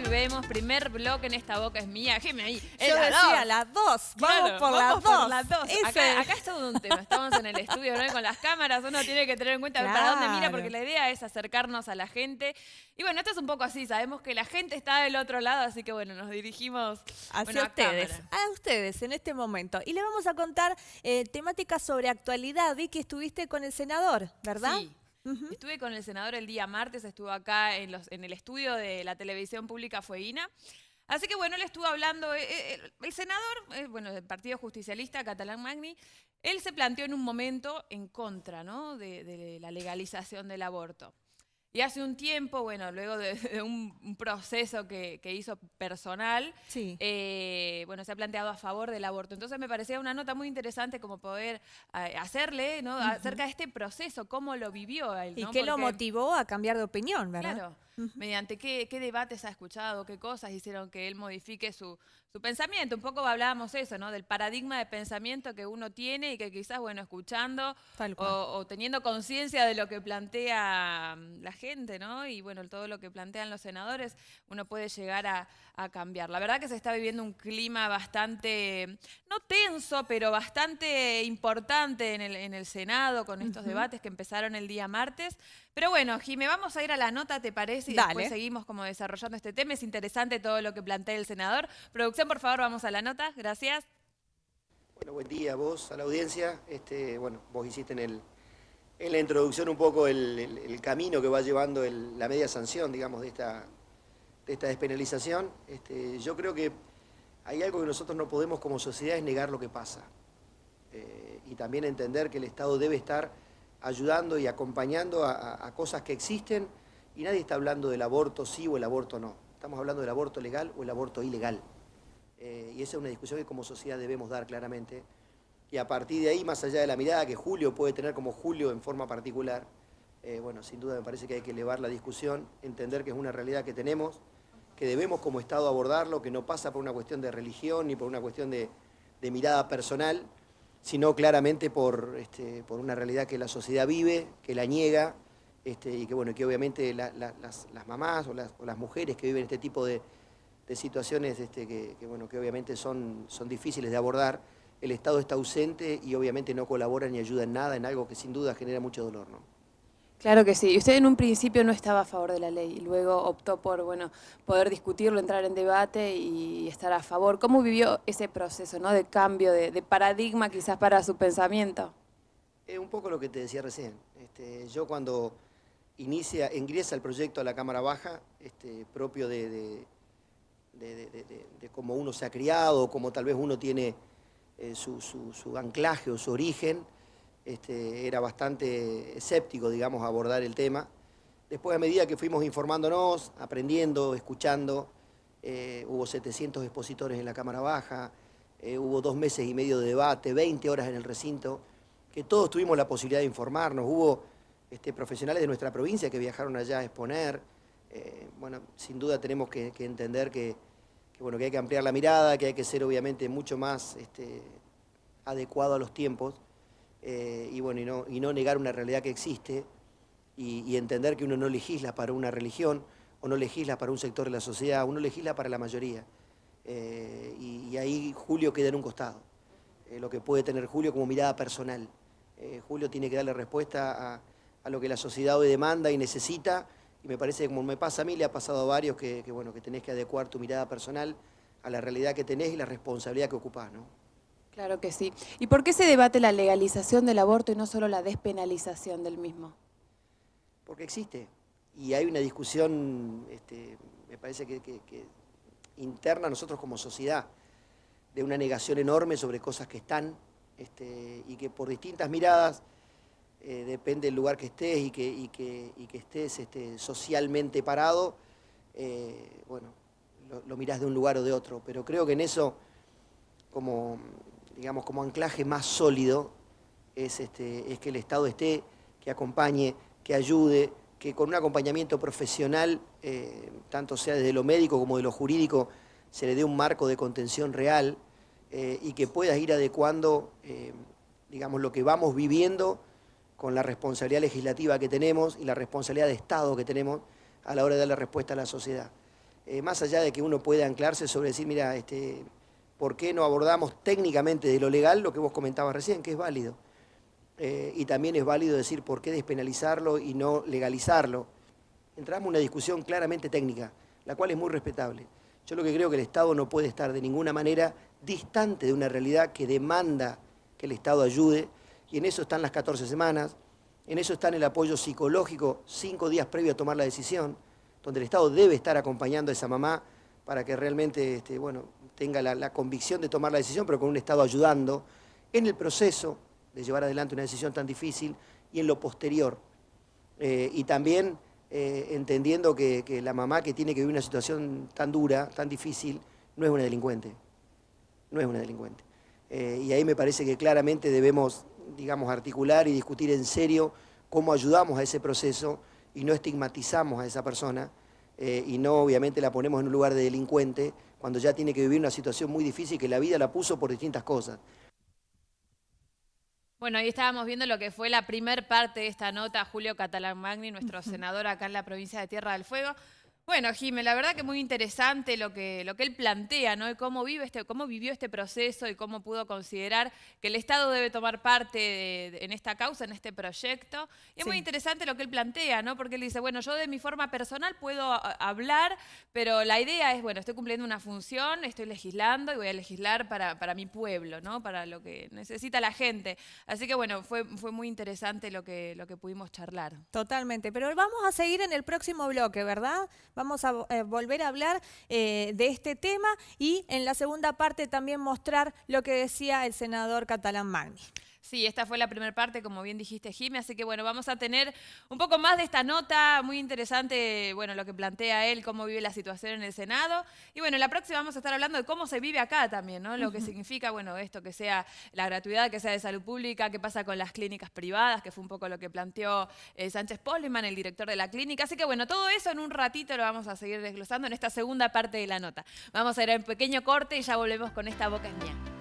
volvemos, primer bloque en Esta Boca es Mía. Jime ahí. Yo decía las dos, Claro, vamos por las dos. Acá es todo un tema, estamos en el estudio, ¿no? Y con las cámaras uno tiene que tener en cuenta para dónde mira, porque la idea es acercarnos a la gente. Y bueno, esto es un poco así, sabemos que la gente está del otro lado, así que bueno, nos dirigimos hacia ustedes, a ustedes en este momento. Y le vamos a contar temáticas sobre actualidad. Vi que estuviste con el senador, ¿verdad? Sí. Estuve con el senador el día martes, estuvo acá en el estudio de la televisión pública Fueguina. Así que bueno, él estuvo hablando, el senador, bueno, del Partido Justicialista, Catalán Magni, él se planteó en un momento en contra, ¿no?, de la legalización del aborto. Y hace un tiempo, bueno, luego de un proceso que hizo personal, sí. Bueno, se ha planteado a favor del aborto. Entonces me parecía una nota muy interesante como poder hacerle, ¿no?, acerca de este proceso, cómo lo vivió él, ¿no? ¿Y qué lo motivó a cambiar de opinión, verdad? Claro, mediante qué debates ha escuchado, qué cosas hicieron que él modifique su pensamiento. Un poco hablábamos eso, ¿no?, del paradigma de pensamiento que uno tiene y que quizás, bueno, escuchando o teniendo conciencia de lo que plantea la gente, ¿no? Y bueno, todo lo que plantean los senadores, uno puede llegar a cambiar. La verdad que se está viviendo un clima bastante, no tenso, pero bastante importante en el Senado con estos debates que empezaron el día martes. Pero bueno, Jimé, vamos a ir a la nota, ¿te parece? Y después seguimos como desarrollando este tema. Es interesante todo lo que plantea el senador. Producción, por favor, vamos a la nota. Gracias. Bueno, buen día a vos, a la audiencia. Bueno, vos hiciste en la introducción un poco el camino que va llevando la media sanción, digamos, de esta despenalización. Yo creo que hay algo que nosotros no podemos como sociedad es negar lo que pasa. Y también entender que el Estado debe estar ayudando y acompañando a cosas que existen, y nadie está hablando del aborto sí o el aborto no. Estamos hablando del aborto legal o el aborto ilegal. Y esa es una discusión que como sociedad debemos dar claramente. Y a partir de ahí, más allá de la mirada que Julio puede tener como Julio en forma particular, bueno, sin duda me parece que hay que elevar la discusión, entender que es una realidad que tenemos, que debemos como Estado abordarlo, que no pasa por una cuestión de religión ni por una cuestión de mirada personal, sino claramente por una realidad que la sociedad vive, que la niega, y que, bueno, que obviamente las mamás o las mujeres que viven este tipo de situaciones que obviamente son difíciles de abordar, el Estado está ausente y obviamente no colabora ni ayuda en nada, en algo que sin duda genera mucho dolor, ¿no? Claro que sí. Y usted en un principio no estaba a favor de la ley y luego optó por, bueno, poder discutirlo, entrar en debate y estar a favor. ¿Cómo vivió ese proceso, ¿no?, de cambio de paradigma quizás para su pensamiento? Un poco lo que te decía recién. Yo cuando ingresa el proyecto a la Cámara Baja, propio de cómo uno se ha criado, cómo tal vez uno tiene su anclaje o su origen, era bastante escéptico, digamos, a abordar el tema. Después, a medida que fuimos informándonos, aprendiendo, escuchando, hubo 700 expositores en la Cámara Baja, hubo 2 meses y medio de debate, 20 horas en el recinto, que todos tuvimos la posibilidad de informarnos. Hubo profesionales de nuestra provincia que viajaron allá a exponer. Bueno, sin duda tenemos que entender que hay que ampliar la mirada, que hay que ser obviamente mucho más adecuado a los tiempos, y no negar una realidad que existe, y entender que uno no legisla para una religión o no legisla para un sector de la sociedad, uno legisla para la mayoría. Y ahí Julio queda en un costado, lo que puede tener Julio como mirada personal. Julio tiene que darle respuesta a lo que la sociedad hoy demanda y necesita, y me parece que como me pasa a mí, le ha pasado a varios que tenés que adecuar tu mirada personal a la realidad que tenés y la responsabilidad que ocupás, ¿no? Claro que sí. ¿Y por qué se debate la legalización del aborto y no solo la despenalización del mismo? Porque existe, y hay una discusión, me parece que interna a nosotros como sociedad, de una negación enorme sobre cosas que están, y que por distintas miradas, depende del lugar que estés y que estés socialmente parado, bueno, lo mirás de un lugar o de otro. Pero creo que en eso, como anclaje más sólido, es que el Estado esté, que acompañe, que ayude, que con un acompañamiento profesional, tanto sea desde lo médico como de lo jurídico, se le dé un marco de contención real, y que puedas ir adecuando, lo que vamos viviendo con la responsabilidad legislativa que tenemos y la responsabilidad de Estado que tenemos a la hora de darle respuesta a la sociedad. más allá de que uno pueda anclarse sobre decir, mira, ¿por qué no abordamos técnicamente de lo legal lo que vos comentabas recién, que es válido? Y también es válido decir por qué despenalizarlo y no legalizarlo. Entramos en una discusión claramente técnica, la cual es muy respetable. Yo lo que creo que el Estado no puede estar de ninguna manera distante de una realidad que demanda que el Estado ayude, y en eso están las 14 semanas, en eso está el apoyo psicológico 5 días previo a tomar la decisión, donde el Estado debe estar acompañando a esa mamá para que realmente tenga la convicción de tomar la decisión, pero con un Estado ayudando en el proceso de llevar adelante una decisión tan difícil y en lo posterior. Y también entendiendo que la mamá que tiene que vivir una situación tan dura, tan difícil, no es una delincuente. No es una delincuente. Y ahí me parece que claramente debemos, digamos, articular y discutir en serio cómo ayudamos a ese proceso y no estigmatizamos a esa persona y no obviamente la ponemos en un lugar de delincuente cuando ya tiene que vivir una situación muy difícil que la vida la puso por distintas cosas. Bueno, ahí estábamos viendo lo que fue la primer parte de esta nota, Julio Catalán Magni, nuestro senador acá en la provincia de Tierra del Fuego. Bueno, Jimé, la verdad que muy interesante lo que él plantea, ¿no? Y cómo vivió este proceso y cómo pudo considerar que el Estado debe tomar parte en esta causa, en este proyecto. Y es muy interesante lo que él plantea, ¿no? Porque él dice, bueno, yo de mi forma personal puedo hablar, pero la idea es, bueno, estoy cumpliendo una función, estoy legislando y voy a legislar para mi pueblo, ¿no? Para lo que necesita la gente. Así que, bueno, fue muy interesante lo que pudimos charlar. Totalmente, pero vamos a seguir en el próximo bloque, ¿verdad? Vamos a volver a hablar de este tema y en la segunda parte también mostrar lo que decía el senador Catalán Magni. Sí, esta fue la primera parte, como bien dijiste, Jimmy, así que bueno, vamos a tener un poco más de esta nota, muy interesante, bueno, lo que plantea él, cómo vive la situación en el Senado. Y bueno, en la próxima vamos a estar hablando de cómo se vive acá también, ¿no? Lo que significa, bueno, esto, que sea la gratuidad, que sea de salud pública, qué pasa con las clínicas privadas, que fue un poco lo que planteó Sánchez Poliman, el director de la clínica. Así que bueno, todo eso en un ratito lo vamos a seguir desglosando en esta segunda parte de la nota. Vamos a ir a un pequeño corte y ya volvemos con Esta Boca es Mía.